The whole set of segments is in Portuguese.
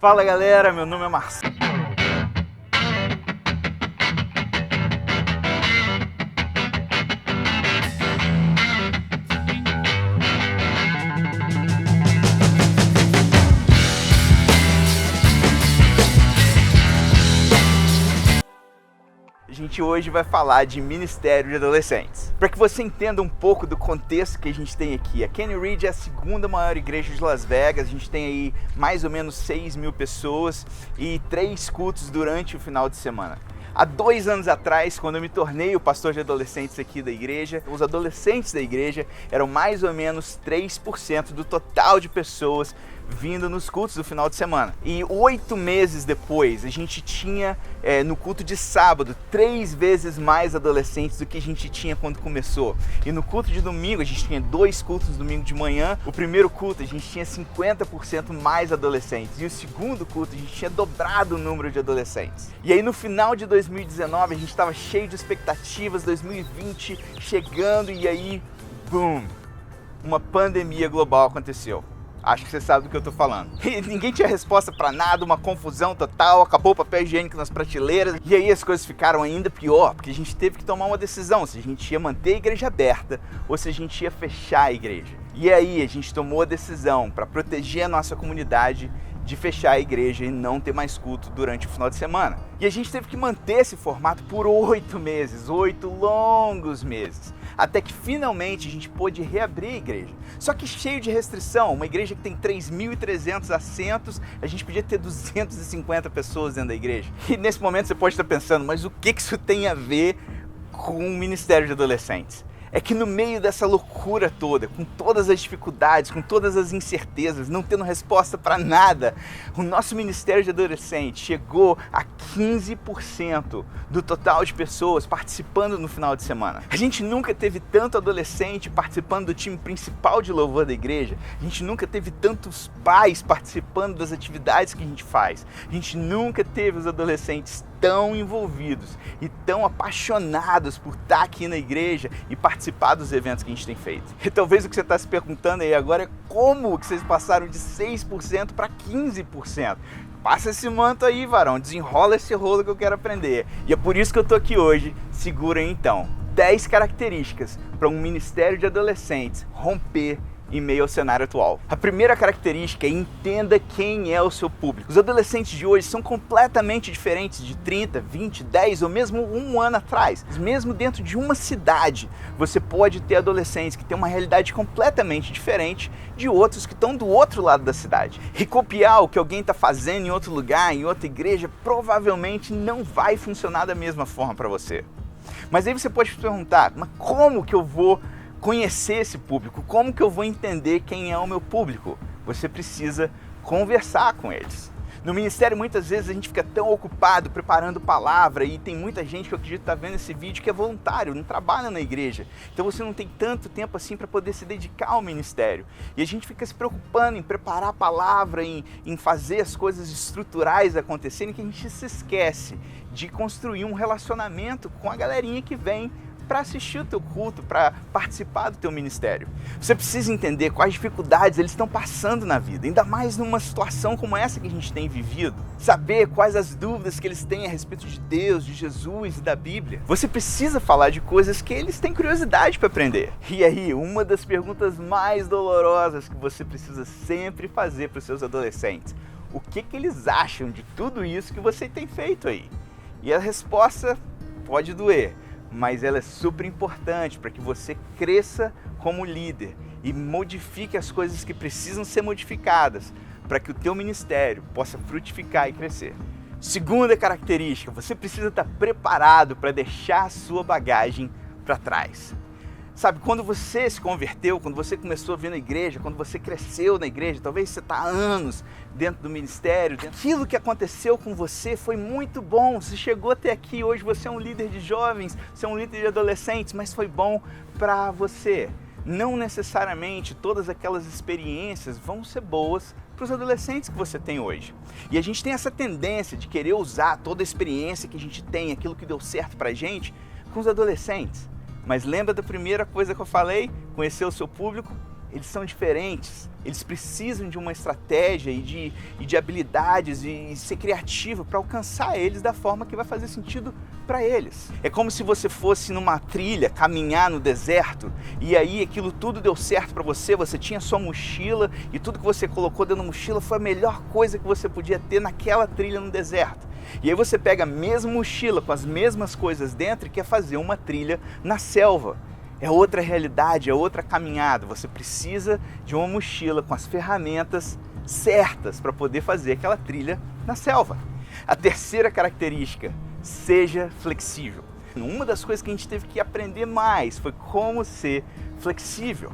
Fala galera, meu nome é Marcelo. A gente hoje vai falar de Ministério de Adolescentes. Para que você entenda um pouco do contexto que a gente tem aqui, a Kenny Ridge é a segunda maior igreja de Las Vegas, a gente tem aí mais ou menos 6.000 pessoas e 3 cultos durante o final de semana. Há 2 anos atrás, quando eu me tornei o pastor de adolescentes aqui da igreja, os adolescentes da igreja eram mais ou menos 3% do total de pessoas vindo nos cultos do final de semana. E 8 meses depois, a gente tinha no culto de sábado 3 vezes mais adolescentes do que a gente tinha quando começou. E no culto de domingo, a gente tinha 2 cultos no domingo de manhã. O primeiro culto a gente tinha 50% mais adolescentes. E o segundo culto a gente tinha dobrado o número de adolescentes. E aí no final de 2019 a gente estava cheio de expectativas, 2020 chegando e aí, boom, uma pandemia global aconteceu. Acho que você sabe do que eu tô falando. E ninguém tinha resposta pra nada, uma confusão total, acabou o papel higiênico nas prateleiras. E aí as coisas ficaram ainda pior, porque a gente teve que tomar uma decisão, se a gente ia manter a igreja aberta ou se a gente ia fechar a igreja. E aí a gente tomou a decisão para proteger a nossa comunidade de fechar a igreja e não ter mais culto durante o final de semana. E a gente teve que manter esse formato por 8 meses, 8 longos meses, até que finalmente a gente pôde reabrir a igreja. Só que cheio de restrição, uma igreja que tem 3.300 assentos, a gente podia ter 250 pessoas dentro da igreja. E nesse momento você pode estar pensando, mas o que isso tem a ver com o Ministério de Adolescentes? É que no meio dessa loucura toda, com todas as dificuldades, com todas as incertezas, não tendo resposta para nada, o nosso Ministério de Adolescentes chegou a 15% do total de pessoas participando no final de semana. A gente nunca teve tanto adolescente participando do time principal de louvor da igreja, a gente nunca teve tantos pais participando das atividades que a gente faz, a gente nunca teve os adolescentes tão envolvidos e tão apaixonados por estar aqui na igreja e participar dos eventos que a gente tem feito. E talvez o que você está se perguntando aí agora é como que vocês passaram de 6% para 15%. Passa esse manto aí, varão, desenrola esse rolo que eu quero aprender. E é por isso que eu tô aqui hoje. Segura aí então. 10 características para um ministério de adolescentes romper em meio ao cenário atual. A primeira característica é entenda quem é o seu público. Os adolescentes de hoje são completamente diferentes de 30, 20, 10 ou mesmo um ano atrás. Mesmo dentro de uma cidade, você pode ter adolescentes que têm uma realidade completamente diferente de outros que estão do outro lado da cidade. E copiar o que alguém está fazendo em outro lugar, em outra igreja, provavelmente não vai funcionar da mesma forma para você. Mas aí você pode se perguntar, mas como que eu vou conhecer esse público? Como que eu vou entender quem é o meu público? Você precisa conversar com eles. No ministério, muitas vezes a gente fica tão ocupado preparando palavra e tem muita gente que eu acredito está vendo esse vídeo que é voluntário, não trabalha na igreja. Então você não tem tanto tempo assim para poder se dedicar ao ministério. E a gente fica se preocupando em preparar a palavra, em fazer as coisas estruturais acontecerem, que a gente se esquece de construir um relacionamento com a galerinha que vem para assistir o teu culto, para participar do teu ministério. Você precisa entender quais dificuldades eles estão passando na vida, ainda mais numa situação como essa que a gente tem vivido. Saber quais as dúvidas que eles têm a respeito de Deus, de Jesus e da Bíblia. Você precisa falar de coisas que eles têm curiosidade para aprender. E aí, uma das perguntas mais dolorosas que você precisa sempre fazer para os seus adolescentes: o que eles acham de tudo isso que você tem feito aí? E a resposta pode doer, mas ela é super importante para que você cresça como líder e modifique as coisas que precisam ser modificadas para que o teu ministério possa frutificar e crescer. Segunda característica, você precisa estar preparado para deixar a sua bagagem para trás. Sabe, quando você se converteu, quando você começou a vir na igreja, quando você cresceu na igreja, talvez você está há anos dentro do ministério, aquilo que aconteceu com você foi muito bom, você chegou até aqui, hoje você é um líder de jovens, você é um líder de adolescentes, mas foi bom para você. Não necessariamente todas aquelas experiências vão ser boas para os adolescentes que você tem hoje. E a gente tem essa tendência de querer usar toda a experiência que a gente tem, aquilo que deu certo para a gente, com os adolescentes. Mas lembra da primeira coisa que eu falei? Conhecer o seu público eles são diferentes, eles precisam de uma estratégia e de habilidades e ser criativo para alcançar eles da forma que vai fazer sentido para eles. É como se você fosse numa trilha, caminhar no deserto, e aí aquilo tudo deu certo para você, você tinha sua mochila e tudo que você colocou dentro da mochila foi a melhor coisa que você podia ter naquela trilha no deserto. E aí você pega a mesma mochila com as mesmas coisas dentro e quer fazer uma trilha na selva. É outra realidade, é outra caminhada. Você precisa de uma mochila com as ferramentas certas para poder fazer aquela trilha na selva. A terceira característica, seja flexível. Uma das coisas que a gente teve que aprender mais foi como ser flexível.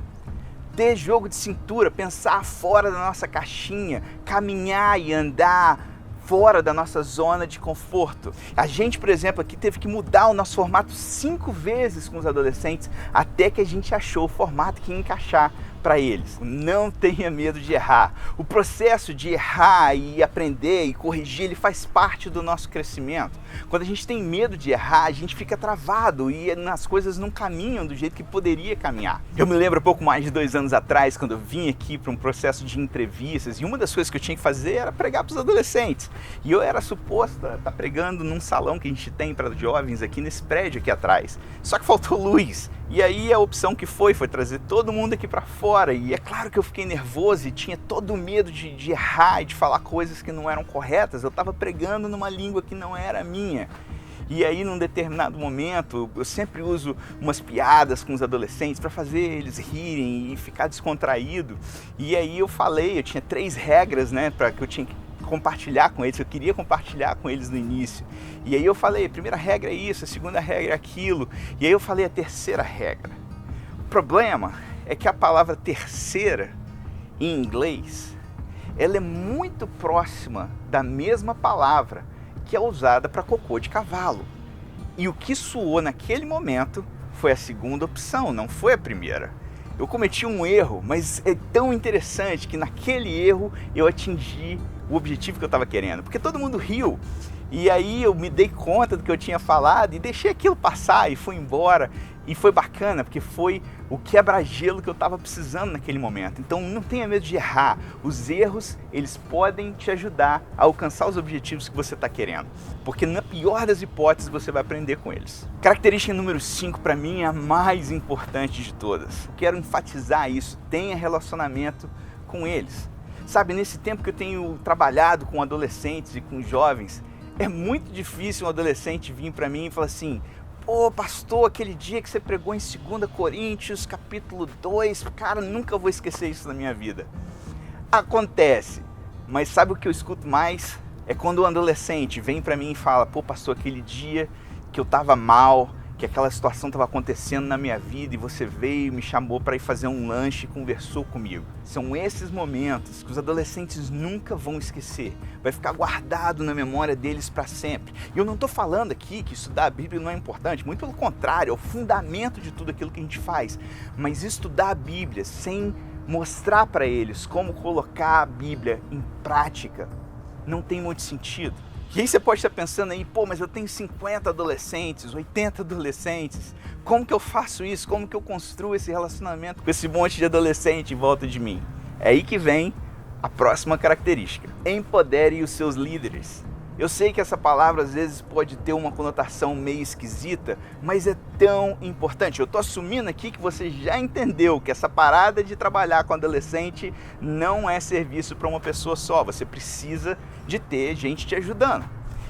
Ter jogo de cintura, pensar fora da nossa caixinha, caminhar e andar fora da nossa zona de conforto. A gente, por exemplo, aqui teve que mudar o nosso formato 5 vezes com os adolescentes até que a gente achou o formato que ia encaixar para eles. Não tenha medo de errar. O processo de errar e aprender e corrigir, ele faz parte do nosso crescimento. Quando a gente tem medo de errar, a gente fica travado e as coisas não caminham do jeito que poderia caminhar. Eu me lembro pouco mais de 2 anos atrás, quando eu vim aqui para um processo de entrevistas, e uma das coisas que eu tinha que fazer era pregar para os adolescentes. E eu era suposto estar pregando num salão que a gente tem para jovens aqui nesse prédio aqui atrás. Só que faltou luz. E aí a opção que foi trazer todo mundo aqui para fora. E é claro que eu fiquei nervoso e tinha todo o medo de errar e de falar coisas que não eram corretas. Eu estava pregando numa língua que não era minha. E aí, num determinado momento, eu sempre uso umas piadas com os adolescentes para fazer eles rirem e ficar descontraído. E aí eu tinha 3 regras, né, para que eu tinha que compartilhar com eles, eu queria compartilhar com eles no início. E aí eu falei, a primeira regra é isso, a segunda regra é aquilo. E aí eu falei a terceira regra. O problema é que a palavra terceira, em inglês, ela é muito próxima da mesma palavra que é usada para cocô de cavalo. E o que soou naquele momento foi a segunda opção, não foi a primeira. Eu cometi um erro, mas é tão interessante que naquele erro eu atingi o objetivo que eu estava querendo, porque todo mundo riu. E aí eu me dei conta do que eu tinha falado e deixei aquilo passar e fui embora. E foi bacana, porque foi o quebra-gelo que eu estava precisando naquele momento. Então não tenha medo de errar. Os erros, eles podem te ajudar a alcançar os objetivos que você está querendo. Porque na pior das hipóteses, você vai aprender com eles. Característica número 5, para mim, é a mais importante de todas. Quero enfatizar isso. Tenha relacionamento com eles. Sabe, nesse tempo que eu tenho trabalhado com adolescentes e com jovens, é muito difícil um adolescente vir para mim e falar assim: pô, pastor, aquele dia que você pregou em 2 Coríntios, capítulo 2, cara, nunca vou esquecer isso na minha vida. Acontece, mas sabe o que eu escuto mais? É quando um adolescente vem para mim e fala: pô, pastor, aquele dia que eu tava mal, que aquela situação estava acontecendo na minha vida e você veio e me chamou para ir fazer um lanche e conversou comigo. São esses momentos que os adolescentes nunca vão esquecer. Vai ficar guardado na memória deles para sempre. E eu não estou falando aqui que estudar a Bíblia não é importante, muito pelo contrário, é o fundamento de tudo aquilo que a gente faz. Mas estudar a Bíblia sem mostrar para eles como colocar a Bíblia em prática não tem muito sentido. E aí você pode estar pensando aí, pô, mas eu tenho 50 adolescentes, 80 adolescentes, como que eu faço isso? Como que eu construo esse relacionamento com esse monte de adolescente em volta de mim? É aí que vem a próxima característica. Empodere os seus líderes. Eu sei que essa palavra às vezes pode ter uma conotação meio esquisita, mas é tão importante. Eu estou assumindo aqui que você já entendeu que essa parada de trabalhar com adolescente não é serviço para uma pessoa só. Você precisa de ter gente te ajudando.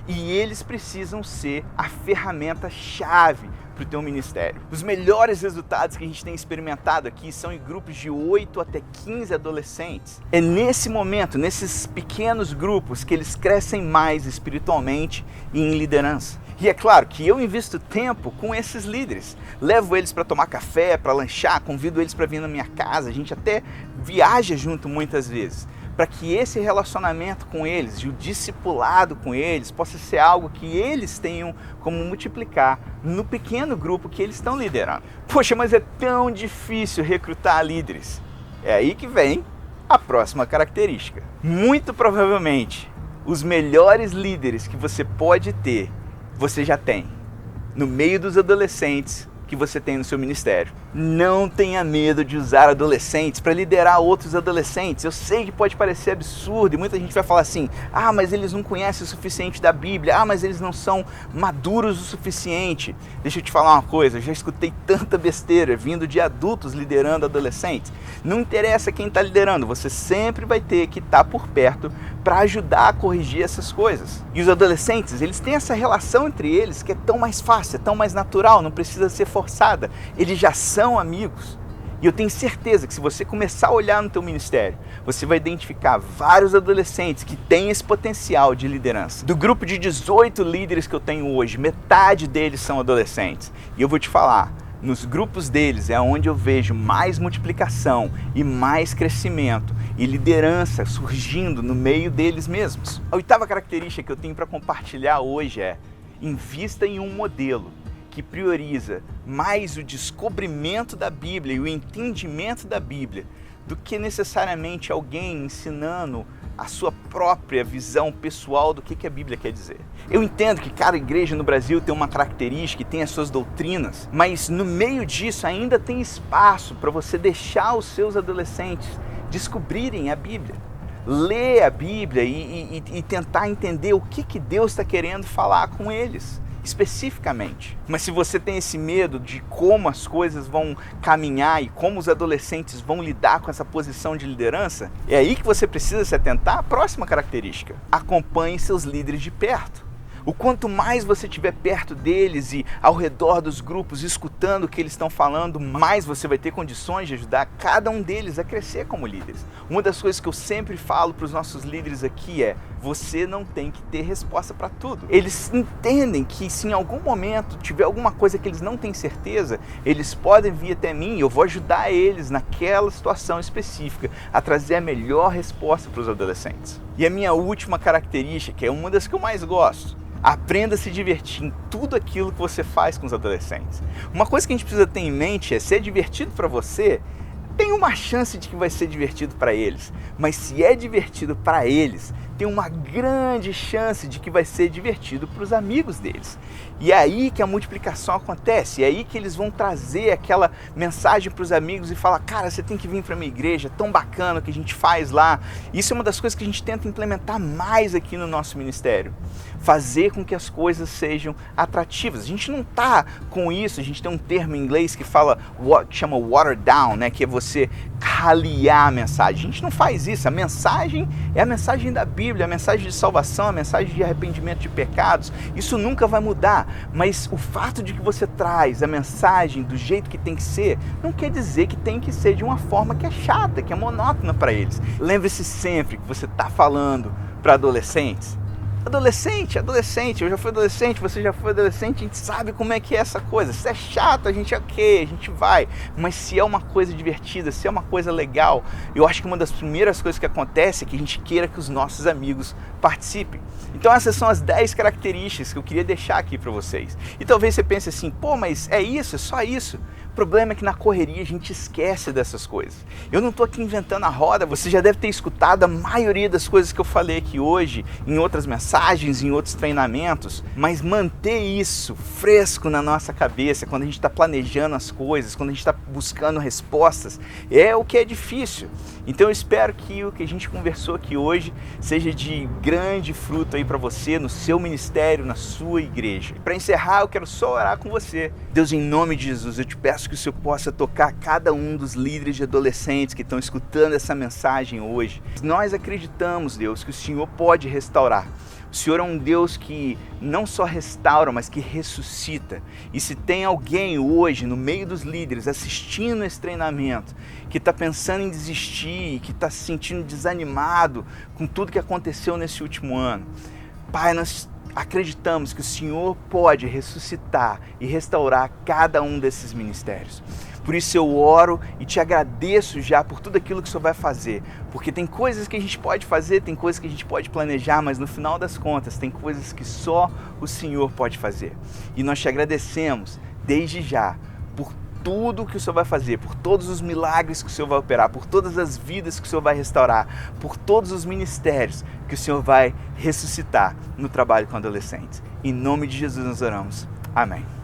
E eles precisam ser a ferramenta-chave para o teu ministério. Os melhores resultados que a gente tem experimentado aqui são em grupos de 8 até 15 adolescentes. É nesse momento, nesses pequenos grupos, que eles crescem mais espiritualmente e em liderança. E é claro que eu invisto tempo com esses líderes. Levo eles para tomar café, para lanchar, convido eles para vir na minha casa. A gente até viaja junto muitas vezes, para que esse relacionamento com eles e o discipulado com eles possa ser algo que eles tenham como multiplicar no pequeno grupo que eles estão liderando. Poxa, mas é tão difícil recrutar líderes. É aí que vem a próxima característica. Muito provavelmente, os melhores líderes que você pode ter, você já tem no meio dos adolescentes que você tem no seu ministério. Não tenha medo de usar adolescentes para liderar outros adolescentes. Eu sei que pode parecer absurdo e muita gente vai falar assim: ah, mas eles não conhecem o suficiente da Bíblia, ah, mas eles não são maduros o suficiente. Deixa eu te falar uma coisa, eu já escutei tanta besteira vindo de adultos liderando adolescentes. Não interessa quem está liderando, você sempre vai ter que estar por perto para ajudar a corrigir essas coisas. E os adolescentes, eles têm essa relação entre eles que é tão mais fácil, é tão mais natural, não precisa ser forçada. Eles já são amigos. E eu tenho certeza que se você começar a olhar no teu ministério, você vai identificar vários adolescentes que têm esse potencial de liderança. Do grupo de 18 líderes que eu tenho hoje, metade deles são adolescentes. E eu vou te falar, nos grupos deles é onde eu vejo mais multiplicação e mais crescimento e liderança surgindo no meio deles mesmos. A oitava característica que eu tenho para compartilhar hoje é: invista em um modelo que prioriza mais o descobrimento da Bíblia e o entendimento da Bíblia do que necessariamente alguém ensinando a sua própria visão pessoal do que a Bíblia quer dizer. Eu entendo que cada igreja no Brasil tem uma característica e tem as suas doutrinas, mas no meio disso ainda tem espaço para você deixar os seus adolescentes descobrirem a Bíblia. Ler a Bíblia e tentar entender o que Deus está querendo falar com eles especificamente. Mas se você tem esse medo de como as coisas vão caminhar e como os adolescentes vão lidar com essa posição de liderança, é aí que você precisa se atentar à próxima característica: acompanhe seus líderes de perto. O quanto mais você estiver perto deles e ao redor dos grupos, escutando o que eles estão falando, mais você vai ter condições de ajudar cada um deles a crescer como líderes. Uma das coisas que eu sempre falo para os nossos líderes aqui é: você não tem que ter resposta para tudo. Eles entendem que se em algum momento tiver alguma coisa que eles não têm certeza, eles podem vir até mim e eu vou ajudar eles naquela situação específica a trazer a melhor resposta para os adolescentes. E a minha última característica, que é uma das que eu mais gosto: aprenda a se divertir em tudo aquilo que você faz com os adolescentes. Uma coisa que a gente precisa ter em mente é: se é divertido para você, tem uma chance de que vai ser divertido para eles. Mas se é divertido para eles, tem uma grande chance de que vai ser divertido para os amigos deles. E é aí que a multiplicação acontece, é aí que eles vão trazer aquela mensagem para os amigos e falar: cara, você tem que vir para a minha igreja, é tão bacana o que a gente faz lá. Isso é uma das coisas que a gente tenta implementar mais aqui no nosso ministério. Fazer com que as coisas sejam atrativas. A gente não está com isso, a gente tem um termo em inglês que chama water down, né? Que é você raliar a mensagem. A gente não faz isso. A mensagem é a mensagem da Bíblia, a mensagem de salvação, a mensagem de arrependimento de pecados. Isso nunca vai mudar, mas o fato de que você traz a mensagem do jeito que tem que ser, não quer dizer que tem que ser de uma forma que é chata, que é monótona para eles. Lembre-se sempre que você está falando para adolescentes. Adolescente, eu já fui adolescente, você já foi adolescente, a gente sabe como é que é essa coisa. Se é chato, a gente a gente vai. Mas se é uma coisa divertida, se é uma coisa legal, eu acho que uma das primeiras coisas que acontece é que a gente queira que os nossos amigos participem. Então essas são as 10 características que eu queria deixar aqui para vocês. E talvez você pense assim: pô, mas é isso, é só isso? O problema é que na correria a gente esquece dessas coisas. Eu não estou aqui inventando a roda, você já deve ter escutado a maioria das coisas que eu falei aqui hoje, em outras mensagens, em outros treinamentos, mas manter isso fresco na nossa cabeça, quando a gente está planejando as coisas, quando a gente está buscando respostas, é o que é difícil. Então eu espero que o que a gente conversou aqui hoje seja de grande fruto aí para você, no seu ministério, na sua igreja. Para encerrar, eu quero só orar com você. Deus, em nome de Jesus, eu te peço que o Senhor possa tocar cada um dos líderes de adolescentes que estão escutando essa mensagem hoje. Nós acreditamos, Deus, que o Senhor pode restaurar. O Senhor é um Deus que não só restaura, mas que ressuscita. E se tem alguém hoje no meio dos líderes assistindo esse treinamento, que está pensando em desistir, que está se sentindo desanimado com tudo que aconteceu nesse último ano, Pai, nós acreditamos que o Senhor pode ressuscitar e restaurar cada um desses ministérios. Por isso eu oro e te agradeço já por tudo aquilo que o Senhor vai fazer, porque tem coisas que a gente pode fazer, tem coisas que a gente pode planejar, mas no final das contas tem coisas que só o Senhor pode fazer. E nós te agradecemos desde já por tudo que o Senhor vai fazer, por todos os milagres que o Senhor vai operar, por todas as vidas que o Senhor vai restaurar, por todos os ministérios que o Senhor vai ressuscitar no trabalho com adolescentes. Em nome de Jesus nós oramos. Amém.